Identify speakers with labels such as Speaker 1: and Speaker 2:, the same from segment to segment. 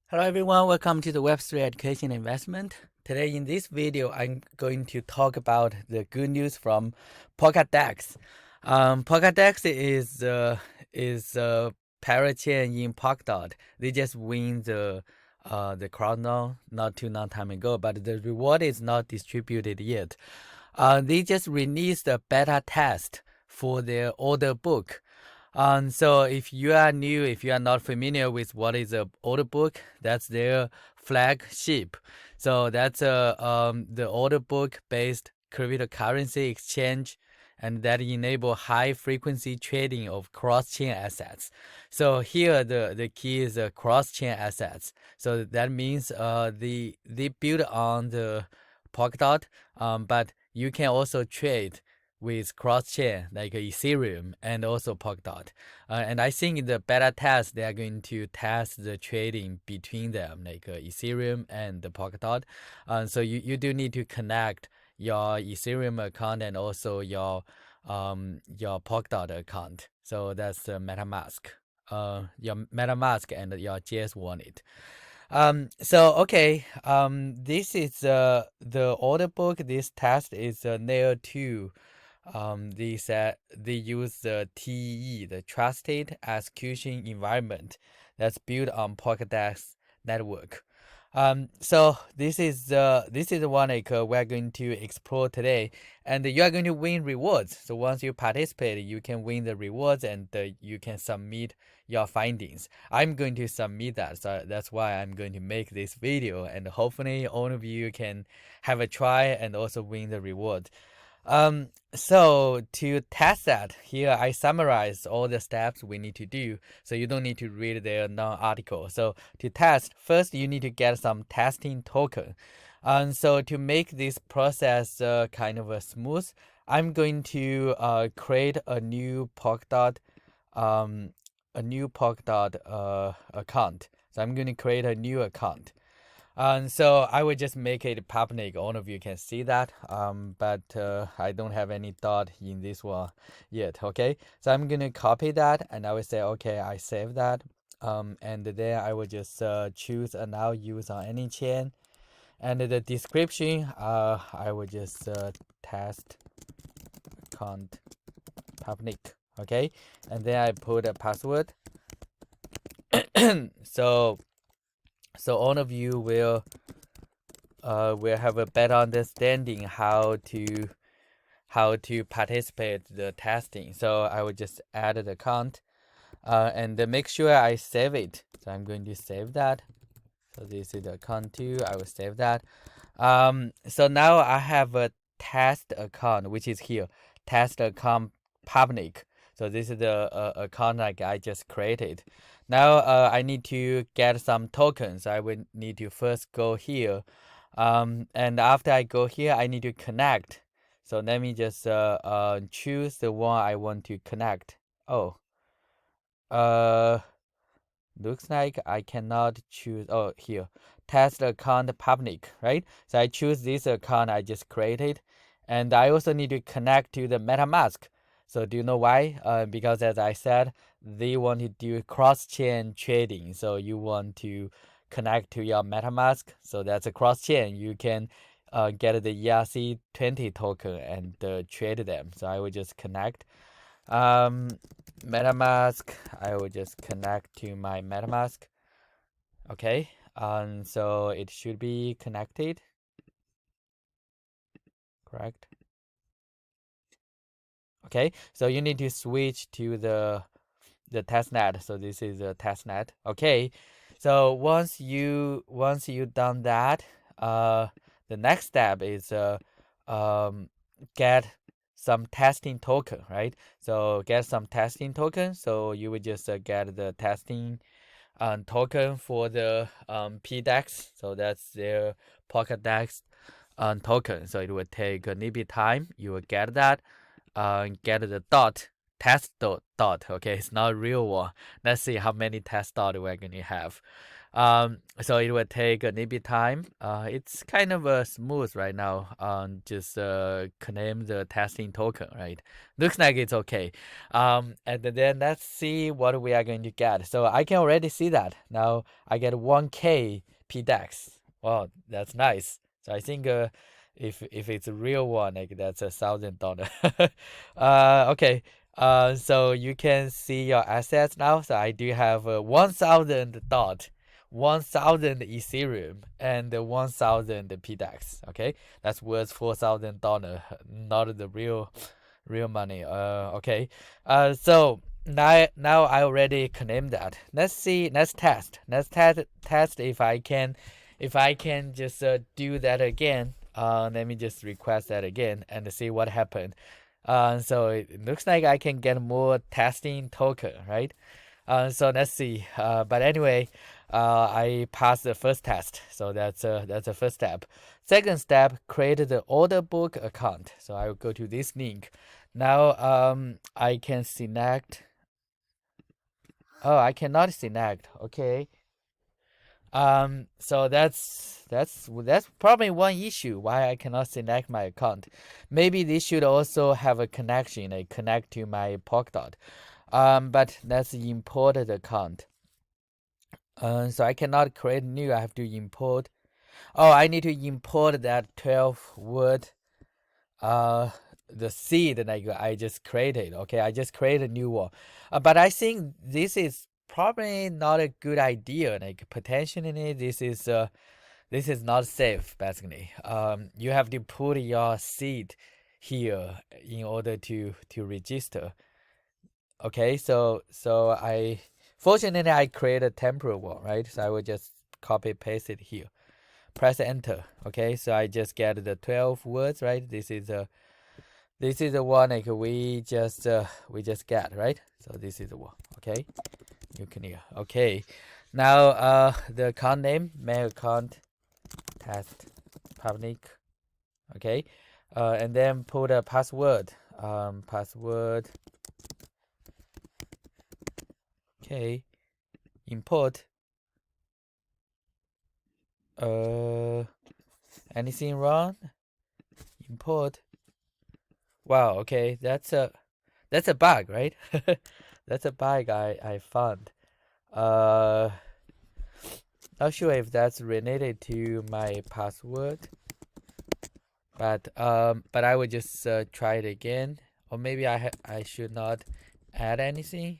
Speaker 1: Hello everyone, welcome to the Web3 Education Investment. Today in this video, I'm going to talk about the good news from Polkadex. Polkadex is a parachain in Polkadot. They just win the Cardano not too long time ago, but the reward is not distributed yet. They just released a beta test for their order book. So if you are new, if you are not familiar with what is a order book, that's their flagship. So that's the order book based cryptocurrency exchange, and that enable high frequency trading of cross-chain assets. So here the key is cross-chain assets. So that means they build on the Polkadot, but you can also trade with cross-chain like Ethereum and also Polkadot. And I think in the beta test, they are going to test the trading between them, like Ethereum and the Polkadot. So you do need to connect your Ethereum account and also your Polkadot account. So that's the MetaMask. Your MetaMask and your JS wallet. This is the order book. This test is layer 2. They said they use the TE, the Trusted Execution Environment, that's built on Polkadex network. So this is one like we're going to explore today, and you are going to win rewards. So once you participate, you can win the rewards, and you can submit your findings. I'm going to submit that, so that's why I'm going to make this video, and hopefully all of you can have a try and also win the reward. So to test that, here I summarize all the steps we need to do, so you don't need to read their non-article. So to test, first you need to get some testing token. And so to make this process kind of smooth, I'm going to create a new Polkadot account. So I'm going to create a new account. So I will just make it public. All of you can see that. But I don't have any dot in this one yet. Okay. So I'm gonna copy that, and I will say, okay, I save that. And then I will just choose allow use on any chain, and the description, I will just test account public. Okay, and then I put a password. So all of you will have a better understanding how to participate the testing. So I will just add the account, and make sure I save it. So I'm going to save that. So this is the account 2. I will save that. So now I have a test account, which is here, test account public. So this is the account like I just created. Now I need to get some tokens. I will need to first go here. And after I go here, I need to connect. So let me just choose the one I want to connect. Oh, looks like I cannot choose. Oh, here, test account public, right? So I choose this account I just created, and I also need to connect to the MetaMask. So do you know why? Because as I said, they want to do cross-chain trading. So you want to connect to your MetaMask. So that's a cross-chain. You can get the ERC20 token and trade them. So I will just connect. MetaMask, I will just connect to my MetaMask. Okay, so it should be connected, correct? Okay, so you need to switch to the testnet. So this is a testnet. Okay, so once you done that, the next step is get some testing token, right? So get some testing token. So you would just get the testing token for the PDEX. So that's their Polkadex token. So it will take a little bit time. You will get that. Get the test dot. Okay, it's not a real one. Let's see how many test dot we're going to have. So it will take a little bit time. It's kind of smooth right now. Just claim the testing token, right? Looks like it's okay. And then let's see what we are going to get. So I can already see that now. I get 1K PDEX. Wow, that's nice. So I think if it's a real one, like that's $1,000. Okay. So you can see your assets now. So I do have 1,000 dot, 1,000 Ethereum, and 1,000 PDEX. Okay, that's worth $4,000, not the real money. Okay. So now I already claimed that. Let's see. Let's test. Let's test if I can just do that again. Let me just request that again and see what happened. So it looks like I can get more testing token, right? So let's see. But anyway, I passed the first test, so that's the first step. Second step, create the order book account. So I will go to this link. Now I can select. Oh, I cannot select. Okay. So that's probably one issue why I cannot select my account. Maybe this should also have a connection, like connect to my Polkadot. But let's import the account. So I cannot create new. I have to import. Oh, I need to import that 12 word. The seed like I just created. Okay, I just created a new one. But I think this is probably not a good idea. Like potentially this is not safe. Basically, you have to put your seed here in order to register. Okay, so I fortunately I created a temporary one, right? So I will just copy paste it here. Press enter. Okay, so I just get the 12 words, right? This is the one like we just get, right? So this is the one. Okay, you can hear. Okay, now the account name, mail account test public. Okay, and then put a password. Password. Okay, import. Anything wrong? Import. Wow. Okay, that's a bug, right? That's a bug I found. Not sure if that's related to my password, but I would just try it again, or maybe I should not add anything.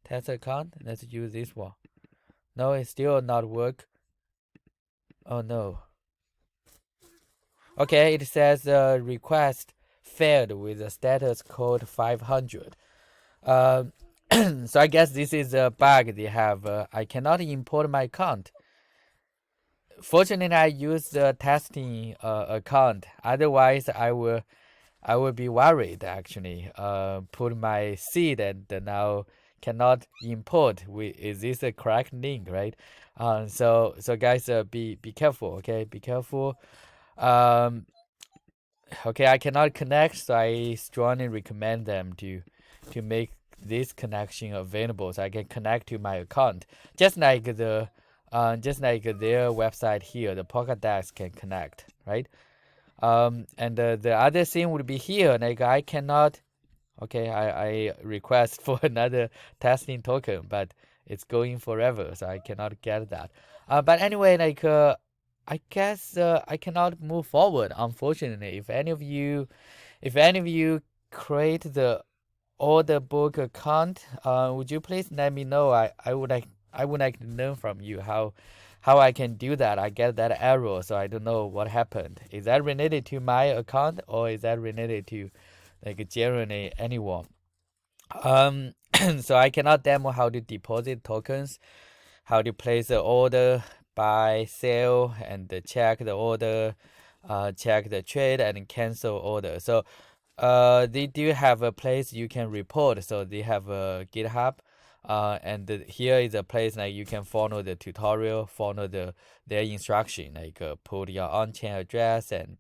Speaker 1: Test account. Let's use this one. No, it still not work. Oh no. Okay, it says request failed with a status code 500. So I guess this is a bug they have. I cannot import my account. Fortunately, I use the testing account. Otherwise, I will be worried actually. Put my seed and now cannot import. Is this a correct link, right? So guys, be careful. Okay, be careful. Okay, I cannot connect, so I strongly recommend them to make this connection available, so I can connect to my account, just like their website here, the Polkadex can connect, right? And the other thing would be here, like I cannot. Okay, I request for another testing token, but it's going forever, so I cannot get that. But anyway, like I guess I cannot move forward. Unfortunately, if any of you create the order book account, would you please let me know? I would like to learn from you how I can do that. I get that error, so I don't know what happened. Is that related to my account or is that related to like generally anyone? So I cannot demo how to deposit tokens, how to place the order, buy, sell, and check the order, check the trade, and cancel order. So they do have a place you can report. So they have a GitHub, and here is a place like you can follow the tutorial, follow their instruction, like put your on-chain address, and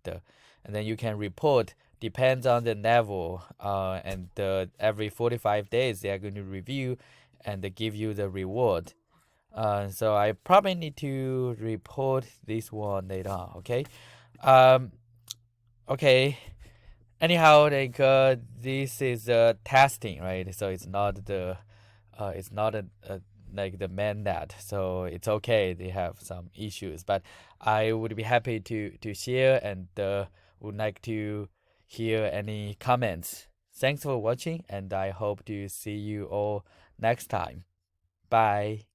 Speaker 1: then you can report. Depends on the level, and every 45 days they are going to review and give you the reward. So I probably need to report this one later on. Okay. Um. Okay. Anyhow, like this is testing, right? So it's not the it's not like the mainnet, so it's okay. They have some issues, but I would be happy to share and would like to hear any comments. Thanks for watching, and I hope to see you all next time. Bye.